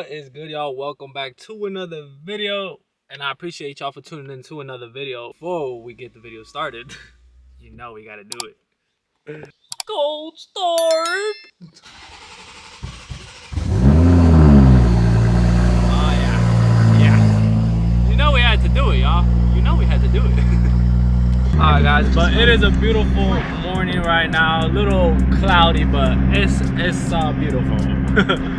What is good, y'all? Welcome back to another video, and I appreciate y'all for tuning in to another video. Before we get the video started, you know we gotta do it. Gold start. Oh yeah. You know we had to do it, y'all. You know we had to do it. Alright guys, but it is a beautiful morning right now. A little cloudy, but it's beautiful.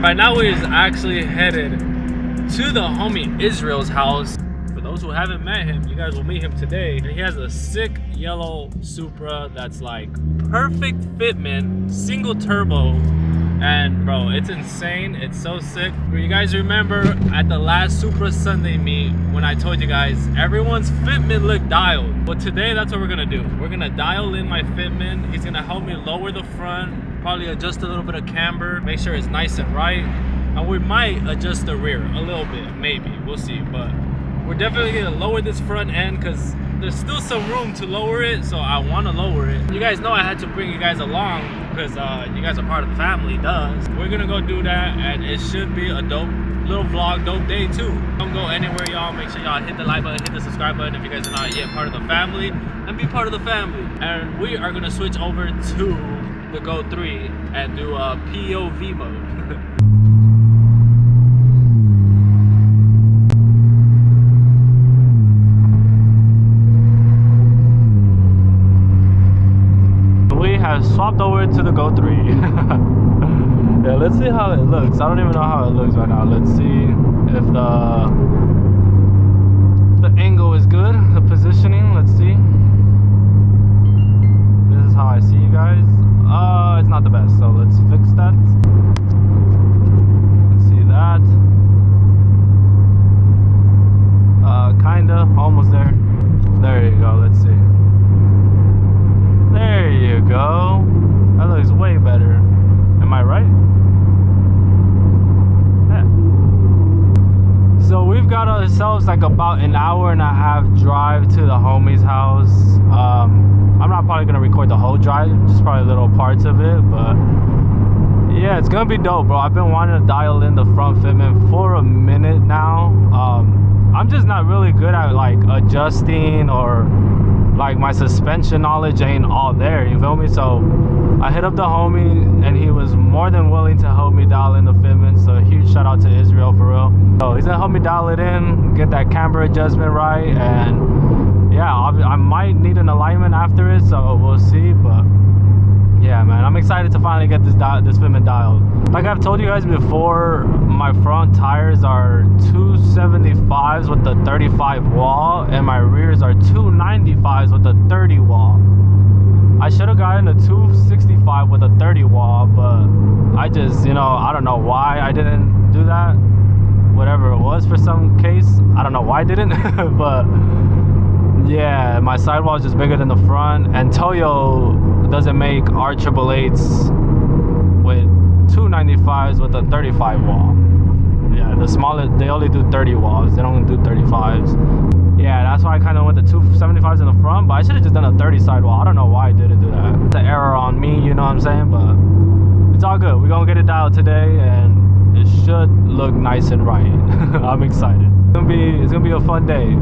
Right now we're actually headed to the homie Israel's house. For those who haven't met him, you guys will meet him today. And he has a sick yellow Supra that's like perfect fitment, single turbo. And bro, it's insane. It's so sick. You guys remember at the last Supra Sunday meet when I told you guys everyone's fitment looked dialed? Well, today that's what we're gonna do. We're gonna dial in my fitment. He's gonna help me lower the front, probably adjust a little bit of camber, make sure it's nice and right. And we might adjust the rear a little bit, maybe. We'll see. But we're definitely gonna lower this front end because there's still some room to lower it, so I want to lower it. You guys know I had to bring you guys along because you guys are part of the family, does. We're gonna go do that, and it should be a dope little vlog, dope day too. Don't go anywhere, y'all. Make sure y'all hit the like button, hit the subscribe button if you guys are not yet part of the family, and be part of the family. And we are gonna switch over to the Go 3 and do a POV mode. Have swapped over to the Go 3. Yeah, let's see how it looks. I don't even know how it looks right now. Let's see if the angle is good, the positioning. Let's see. This is how I see you guys. It's not the best, so let's fix that. Let's see that. Kinda, almost there. There you go, let's see. There you go. That looks way better. Am I right? Yeah. So we've got ourselves like about an hour and a half drive to the homie's house. I'm not probably gonna record the whole drive, just probably little parts of it, but yeah, it's gonna be dope, bro. I've been wanting to dial in the front fitment for a minute now. I'm just not really good at like adjusting, or like my suspension knowledge ain't all there, you feel me? So I hit up the homie and he was more than willing to help me dial in the fitment. So a huge shout out to Israel, for real. So he's gonna help me dial it in, get that camber adjustment right, and yeah, I might need an alignment after it, so we'll see. But yeah, man, I'm excited to finally get this fitment dialed. Like I've told you guys before, my front tires are 275s with the 35 wall, and my rears are 295s with the 30 wall. I should have gotten a 265 with a 30 wall, but I just, you know, I don't know why I didn't do that. Whatever it was, for some case, I don't know why I didn't. But yeah, my sidewall is just bigger than the front, and Toyo doesn't make R888s with 295s with a 35 wall. Yeah, the smallest, they only do 30 walls, they don't do 35s. Yeah, that's why I kind of went the 275s in the front, but I should have just done a 30 sidewall. I don't know why I didn't do that. It's an error on me, you know what I'm saying? But it's all good. We're gonna get it dialed today, and it should look nice and right. I'm excited. It's gonna be a fun day.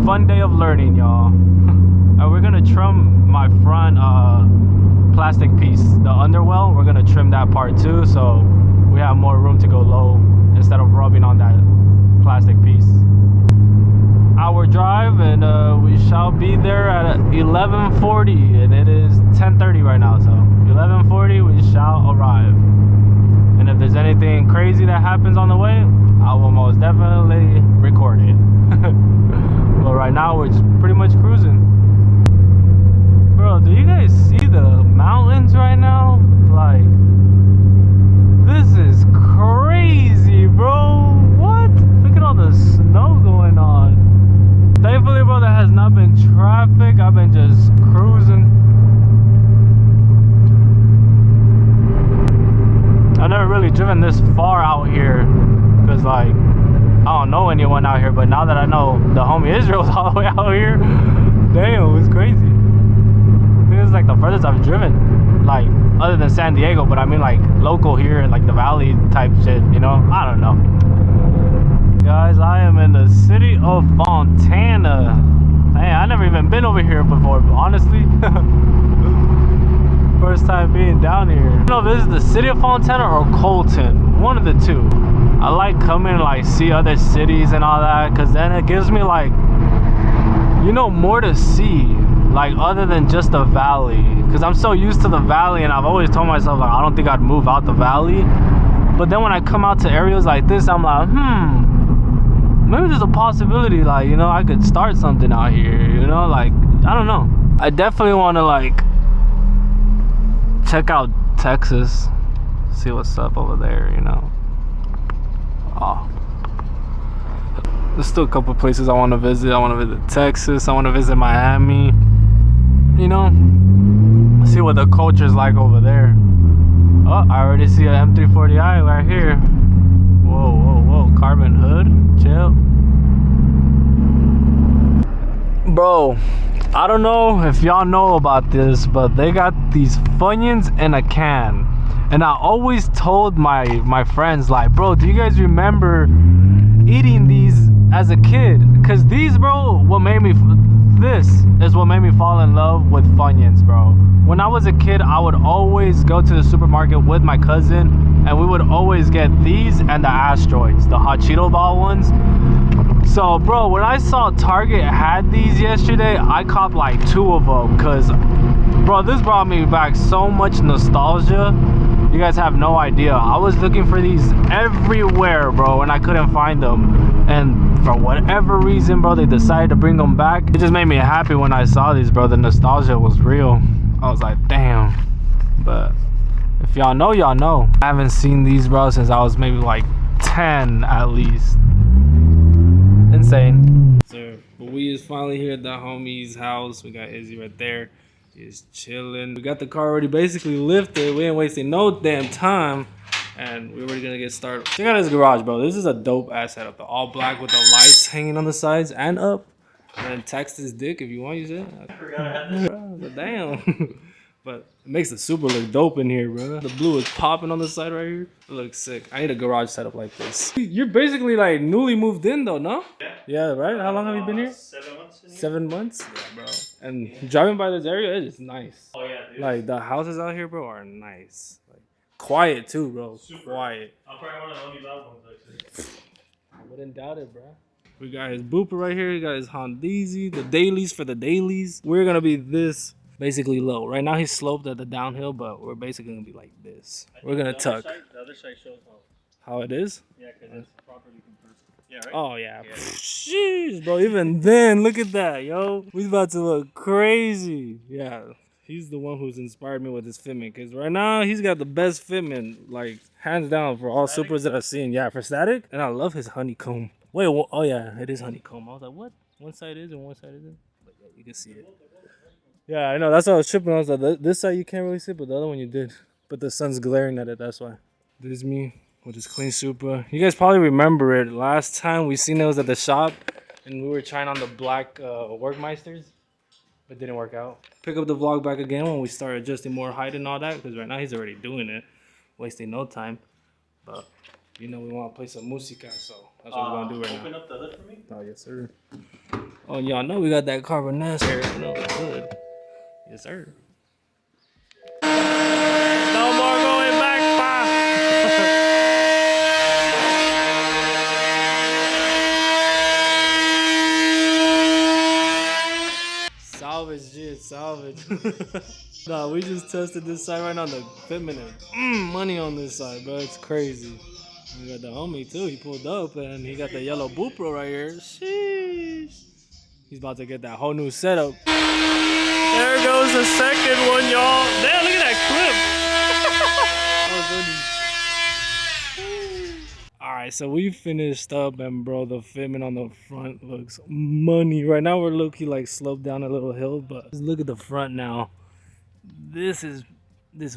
Fun day of learning, y'all. And we're gonna trim my front plastic piece, the underwell. We're gonna trim that part too, so we have more room to go low instead of rubbing on that plastic piece. Hour drive, and we shall be there at 11:40, and it is 10:30 right now, so 11:40 we shall arrive. And if there's anything crazy that happens on the way, I will most definitely record it. But right now we're just pretty much cruising. Bro, do you guys see the mountains right now? Like, this is crazy, bro. What? Look at all the snow going on. Thankfully, bro, there has not been traffic. I've been just cruising. I've never really driven this far out here, because like, I don't know anyone out here, but now that I know the homie Israel's all the way out here, damn, it's crazy. This is like the furthest I've driven, like other than San Diego, but I mean like local here in like the valley type shit, you know? I don't know. over here before, but honestly, first time being down here. I don't know if this is the city of Fontana or Colton, one of the two. I like coming like see other cities and all that, because then it gives me like, you know, more to see, like other than just the valley, because I'm so used to the valley, and I've always told myself like I don't think I'd move out the valley. But then when I come out to areas like this, I'm like, maybe there's a possibility, like, you know, I could start something out here, you know, like, I don't know. I definitely want to like check out Texas, see what's up over there, you know. Oh, there's still a couple places I want to visit. I want to visit Texas, I want to visit Miami, you know, see what the culture's like over there. Oh, I already see an M340i right here. Whoa, whoa, whoa, carbon hood, chill. Bro, I don't know if y'all know about this, but they got these Funyuns in a can. And I always told my friends, like, bro, do you guys remember eating these as a kid? Because these, bro, this is what made me fall in love with Funyuns, bro. When I was a kid, I would always go to the supermarket with my cousin, and we would always get these and the asteroids, the hot Cheeto ball ones. So, bro, when I saw Target had these yesterday, I copped like 2 of them, because, bro, this brought me back so much nostalgia. You guys have no idea. I was looking for these everywhere, bro, and I couldn't find them. And for whatever reason, bro, they decided to bring them back. It just made me happy when I saw these, bro. The nostalgia was real. I was like, damn. But if y'all know, y'all know. I haven't seen these, bro, since I was maybe like 10 at least. Insane. So, but we is finally here at the homie's house. We got Izzy right there. He's chilling. We got the car already basically lifted. We ain't wasting no damn time. And we're already gonna get started. Check out his garage, bro. This is a dope ass setup. The all black with the lights hanging on the sides and up. And then text his dick if you want to use it. I forgot I had this. Damn. But it makes the Supra look dope in here, bro. The blue is popping on the side right here. It looks sick. I need a garage setup like this. You're basically like newly moved in though, no? Yeah. Yeah, right? How long have you been here? 7 months in here. 7 months? Yeah, bro. And driving by this area, it is nice. Oh yeah, dude. Like the houses out here, bro, are nice. Like quiet too, bro. Super. Quiet. I'm probably one of the only loud ones actually. I wouldn't doubt it, bro. We got his booper right here. We got his Hondeezy, the dailies for the dailies. We're gonna be this basically low. Right now he's sloped at the downhill, but we're basically gonna be like this. We're gonna tuck. The other side shows How it is? Yeah, because it's properly compressed. Yeah, right? Oh yeah. Jeez, bro. Even then, look at that, yo. We about to look crazy. Yeah. He's the one who's inspired me with his fitment, because right now he's got the best fitment, like hands down, for all Supras that I've seen. Yeah, for static. And I love his honeycomb. Wait, oh yeah, it is honeycomb. I was like, what? One side is and one side isn't. But yeah, you can see it. Yeah, I know. That's why I was tripping. I was like, this side you can't really see, but the other one you did. But the sun's glaring at it, that's why. This is me with this clean Supra. You guys probably remember it. Last time we seen it was at the shop, and we were trying on the black Workmeisters. But didn't work out. Pick up the vlog back again when we start adjusting more height and all that, because right now he's already doing it, wasting no time. But you know we want to play some música, so that's what we're gonna do right now. Open up the hood for me. Oh yes sir. Oh y'all know we got that carboness here, you know, the hood. Yes sir. No more going back, pa. Salvage, shit, salvage. Nah, we just tested this side right now, the fitment. Money on this side, bro. It's crazy. We got the homie too. He pulled up and he got the yellow Supra right here. Sheesh. He's about to get that whole new setup. There goes the second one, y'all. Damn, look at that clip. Oh, goodness. Alright, so we finished up, and bro, the fitment on the front looks money. Right now we're low-key like sloped down a little hill, but just look at the front now. This is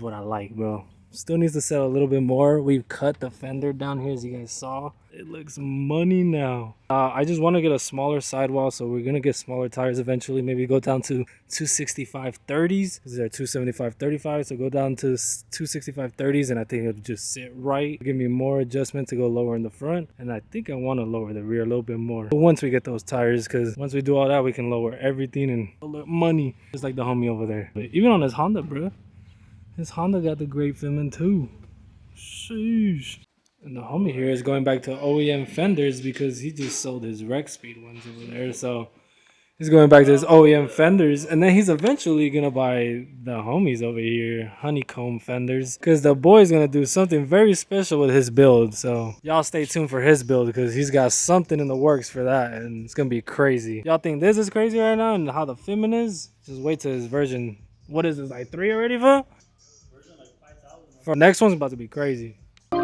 what I like, bro. Still needs to settle a little bit more. We've cut the fender down here, as you guys saw. It looks money now. I just want to get a smaller sidewall, so we're gonna get smaller tires eventually. Maybe go down to 265 30s. These are 275 35, so go down to 265 30s, and I think it'll just sit right. Give me more adjustment to go lower in the front, and I think I want to lower the rear a little bit more. But once we get those tires, because once we do all that, we can lower everything and lower money, just like the homie over there. But even on his Honda, bro. His Honda got the great Fitment too. Sheesh. And the homie here is going back to OEM fenders because he just sold his Rec Speed ones over there. So he's going back to his OEM fenders. And then he's eventually going to buy the homies over here, honeycomb fenders. Because the boy's going to do something very special with his build. So y'all stay tuned for his build because he's got something in the works for that. And it's going to be crazy. Y'all think this is crazy right now and how the Fitment is? Just wait till his version. What is this, like 3 already, for? For next one's about to be crazy. We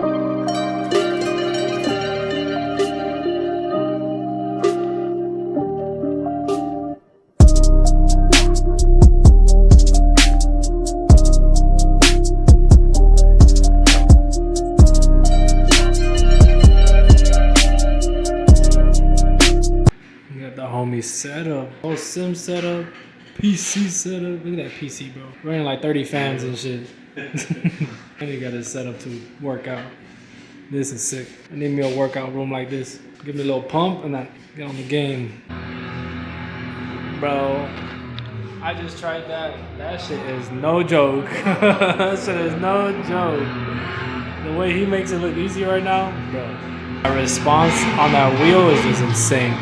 got the homie setup, whole sim setup, PC setup. Look at that PC, bro. Running like 30 fans and shit. And you got it set up to work out. This is sick. I need me a workout room like this. Give me a little pump and then get on the game. Bro, I just tried that. That shit is no joke. That shit is no joke. The way he makes it look easy right now, bro. Our response on that wheel is just insane.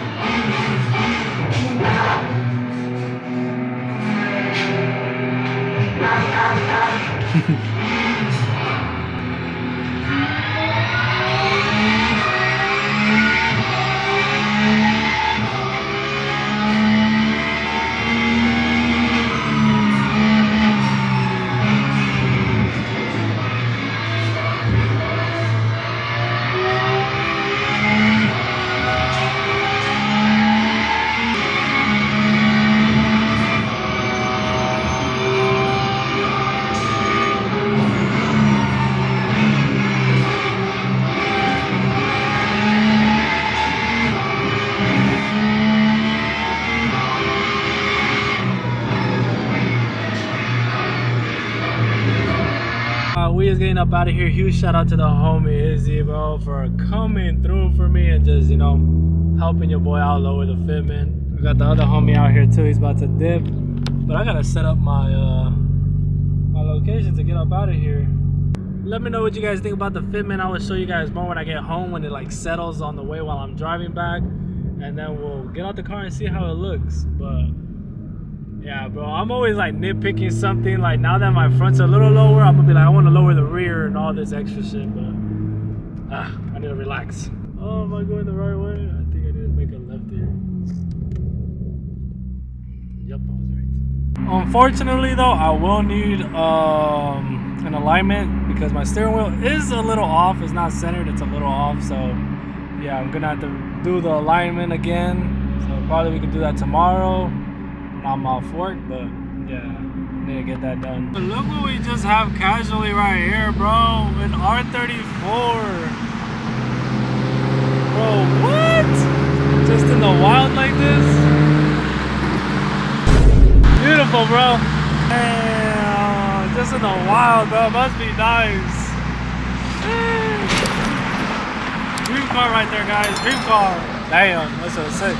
We is getting up out of here. Huge shout out to the homie Izzy, bro, for coming through for me and just, you know, helping your boy out lower the Fitment. We got the other homie out here too. He's about to dip, but I gotta set up my my location to get up out of here. Let me know what you guys think about the Fitment. I will show you guys more when I get home, when it like settles on the way while I'm driving back, and then we'll get out the car and see how it looks. But yeah, bro, I'm always like nitpicking something. Like now that my front's a little lower, I'm gonna be like, I want to lower the rear and all this extra shit, but I need to relax. Oh, am I going the right way? I think I need to make a left here. Yep, I was right. Unfortunately though, I will need an alignment because my steering wheel is a little off. It's not centered, it's a little off. So yeah, I'm gonna have to do the alignment again. So probably we can do that tomorrow. I'm off work, but yeah, need to get that done. But look what we just have casually right here, bro. An R34. Bro, what? Just in the wild like this? Beautiful, bro. Damn, just in the wild, bro. Must be nice. Dream car right there, guys. Dream car. Damn, that's so sick.